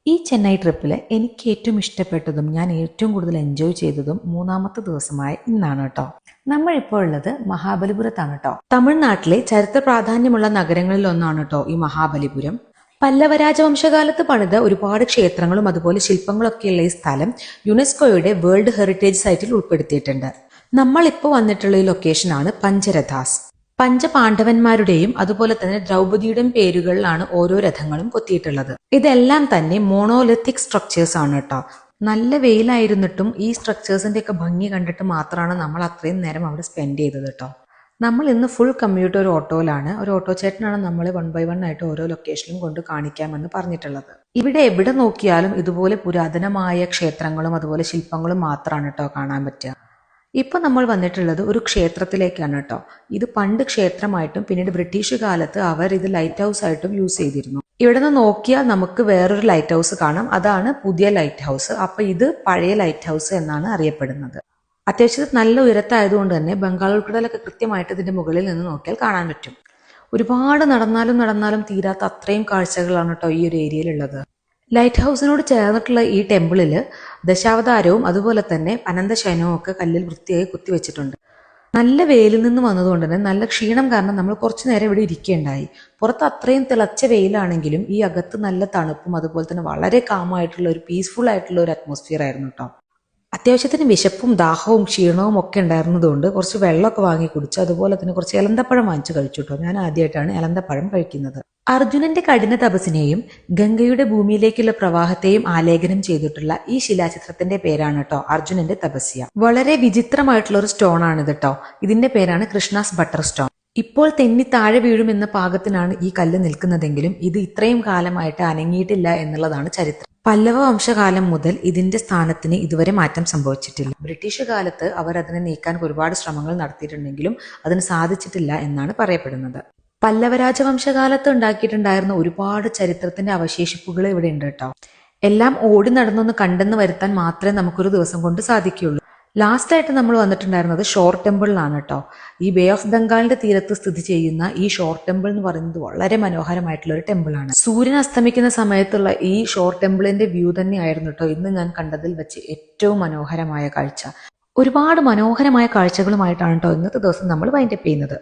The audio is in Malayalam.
ഈ ചെന്നൈ ട്രിപ്പിൽ എനിക്ക് ഏറ്റവും ഇഷ്ടപ്പെട്ടതും ഞാൻ ഏറ്റവും കൂടുതൽ എൻജോയ് ചെയ്തതും മൂന്നാമത്തെ ദിവസമായ ഇന്നാണ് കേട്ടോ. നമ്മളിപ്പോൾ ഉള്ളത് മഹാബലിപുരത്താണ് കേട്ടോ. തമിഴ്നാട്ടിലെ ചരിത്ര പ്രാധാന്യമുള്ള നഗരങ്ങളിൽ ഒന്നാണ് കേട്ടോ ഈ മഹാബലിപുരം. പല്ലവ രാജവംശകാലത്ത് പണിത ഒരുപാട് ക്ഷേത്രങ്ങളും അതുപോലെ ശില്പങ്ങളൊക്കെയുള്ള ഈ സ്ഥലം യുനെസ്കോയുടെ വേൾഡ് ഹെറിറ്റേജ് സൈറ്റിൽ ഉൾപ്പെടുത്തിയിട്ടുണ്ട്. നമ്മളിപ്പോൾ വന്നിട്ടുള്ള ഈ ലൊക്കേഷനാണ് പഞ്ചരഥാസ്. പഞ്ചപാണ്ഡവന്മാരുടെയും അതുപോലെ തന്നെ ദ്രൗപദിയുടെയും പേരുകളിലാണ് ഓരോ രഥങ്ങളും കൊത്തിയിട്ടുള്ളത്. ഇതെല്ലാം തന്നെ മോണോലിത്തിക് സ്ട്രക്ചേഴ്സ് ആണ് കേട്ടോ. നല്ല വെയിലായിരുന്നിട്ടും ഈ സ്ട്രക്ചേഴ്സിന്റെ ഒക്കെ ഭംഗി കണ്ടിട്ട് മാത്രമാണ് നമ്മൾ അത്രയും നേരം അവിടെ സ്പെൻഡ് ചെയ്തത് കേട്ടോ. നമ്മൾ ഇന്ന് ഫുൾ കമ്മ്യൂട്ട് ഒരു ഓട്ടോയിലാണ്. ഒരു ഓട്ടോ ചേട്ടനാണ് നമ്മളെ 1 by 1 ആയിട്ട് ഓരോ ലൊക്കേഷനിലും കൊണ്ട് കാണിക്കാമെന്ന് പറഞ്ഞിട്ടുള്ളത്. ഇവിടെ എവിടെ നോക്കിയാലും ഇതുപോലെ പുരാതനമായ ക്ഷേത്രങ്ങളും അതുപോലെ ശില്പങ്ങളും മാത്രമാണ് കേട്ടോ കാണാൻ പറ്റുക. ഇപ്പൊ നമ്മൾ വന്നിട്ടുള്ളത് ഒരു ക്ഷേത്രത്തിലേക്കാണ് കേട്ടോ. ഇത് പണ്ട് ക്ഷേത്രമായിട്ടും പിന്നീട് ബ്രിട്ടീഷ് കാലത്ത് അവർ ഇത് ലൈറ്റ് ഹൗസ് ആയിട്ടും യൂസ് ചെയ്തിരുന്നു. ഇവിടെ നിന്ന് നോക്കിയാൽ നമുക്ക് വേറൊരു ലൈറ്റ് ഹൗസ് കാണാം. അതാണ് പുതിയ ലൈറ്റ് ഹൗസ്. അപ്പൊ ഇത് പഴയ ലൈറ്റ് ഹൗസ് എന്നാണ് അറിയപ്പെടുന്നത്. അത്യാവശ്യത്തിൽ നല്ല ഉയരത്തായതുകൊണ്ട് തന്നെ ബംഗാൾ ഉൾക്കടലൊക്കെ കൃത്യമായിട്ട് ഇതിന്റെ മുകളിൽ നിന്ന് നോക്കിയാൽ കാണാൻ പറ്റും. ഒരുപാട് നടന്നാലും തീരാത്ത അത്രയും കാഴ്ചകളാണ് കേട്ടോ ഈ ഒരു ഏരിയയിലുള്ളത്. ലൈറ്റ് ഹൗസിനോട് ചേർന്നിട്ടുള്ള ഈ ടെമ്പിളില് ദശാവതാരവും അതുപോലെ തന്നെ അനന്തശയനവും ഒക്കെ കല്ലിൽ വൃത്തിയായി കുത്തിവെച്ചിട്ടുണ്ട്. നല്ല വെയിലിൽ നിന്ന് വന്നതുകൊണ്ട് തന്നെ നല്ല ക്ഷീണം കാരണം നമ്മൾ കുറച്ചു നേരം ഇവിടെ ഇരിക്കേണ്ടായി. പുറത്ത് അത്രയും തിളച്ച വെയിലാണെങ്കിലും ഈ അകത്ത് നല്ല തണുപ്പും അതുപോലെ തന്നെ വളരെ കാമായിട്ടുള്ള ഒരു പീസ്ഫുൾ ആയിട്ടുള്ള ഒരു അറ്റ്മോസ്ഫിയർ ആയിരുന്നു കേട്ടോ. അത്യാവശ്യത്തിന് വിശപ്പും ദാഹവും ക്ഷീണവും ഒക്കെ ഉണ്ടായിരുന്നതുകൊണ്ട് കുറച്ച് വെള്ളമൊക്കെ വാങ്ങി കുടിച്ചു. അതുപോലെ തന്നെ കുറച്ച് എലന്തപ്പഴം വാങ്ങിച്ചു കഴിച്ചു കേട്ടോ. ഞാൻ ആദ്യമായിട്ടാണ് എലന്തപ്പഴം കഴിക്കുന്നത്. അർജുനന്റെ കഠിന തപസ്സിനെയും ഗംഗയുടെ ഭൂമിയിലേക്കുള്ള പ്രവാഹത്തെയും ആലേഖനം ചെയ്തിട്ടുള്ള ഈ ശിലാചിത്രത്തിന്റെ പേരാണ് കേട്ടോ അർജുനന്റെ തപസ്യ. വളരെ വിചിത്രമായിട്ടുള്ള ഒരു സ്റ്റോൺ ആണിത് കേട്ടോ. ഇതിന്റെ പേരാണ് കൃഷ്ണാസ് ബട്ടർ സ്റ്റോൺ. ഇപ്പോൾ തെന്നി താഴെ വീഴുമെന്ന പാകത്തിനാണ് ഈ കല്ല് നിൽക്കുന്നതെങ്കിലും ഇത് ഇത്രയും കാലമായിട്ട് അനങ്ങിയിട്ടില്ല എന്നുള്ളതാണ് ചരിത്രം. പല്ലവ വംശകാലം മുതൽ ഇതിന്റെ സ്ഥാനത്തിന് ഇതുവരെ മാറ്റം സംഭവിച്ചിട്ടില്ല. ബ്രിട്ടീഷ് കാലത്ത് അവർ അതിനെ നീക്കാൻ ഒരുപാട് ശ്രമങ്ങൾ നടത്തിയിട്ടുണ്ടെങ്കിലും അതിന് സാധിച്ചിട്ടില്ല എന്നാണ് പറയപ്പെടുന്നത്. പല്ലവ രാജവംശകാലത്ത് ഉണ്ടാക്കിയിട്ടുണ്ടായിരുന്ന ഒരുപാട് ചരിത്രത്തിന്റെ അവശേഷിപ്പുകൾ ഇവിടെ ഉണ്ട് കേട്ടോ. എല്ലാം ഓടി നടന്നൊന്ന് കണ്ടെന്ന് വരുത്താൻ മാത്രമേ നമുക്കൊരു ദിവസം കൊണ്ട് സാധിക്കുകയുള്ളൂ. ലാസ്റ്റ് ആയിട്ട് നമ്മൾ വന്നിട്ടുണ്ടായിരുന്നത് ഷോർ ടെമ്പിളിലാണ് കേട്ടോ. ഈ ബേ ഓഫ് ബംഗാളിന്റെ തീരത്ത് സ്ഥിതി ചെയ്യുന്ന ഈ ഷോർ ടെമ്പിൾ എന്ന് പറയുന്നത് വളരെ മനോഹരമായിട്ടുള്ള ഒരു ടെമ്പിളാണ്. സൂര്യൻ അസ്തമിക്കുന്ന സമയത്തുള്ള ഈ ഷോർ ടെമ്പിളിന്റെ വ്യൂ തന്നെയായിരുന്നു കേട്ടോ ഇന്ന് ഞാൻ കണ്ടതിൽ വെച്ച് ഏറ്റവും മനോഹരമായ കാഴ്ച. ഒരുപാട് മനോഹരമായ കാഴ്ചകളുമായിട്ടാണ് കേട്ടോ ഇന്നത്തെ ദിവസം നമ്മൾ വൈൻഡപ്പ് ചെയ്യുന്നത്.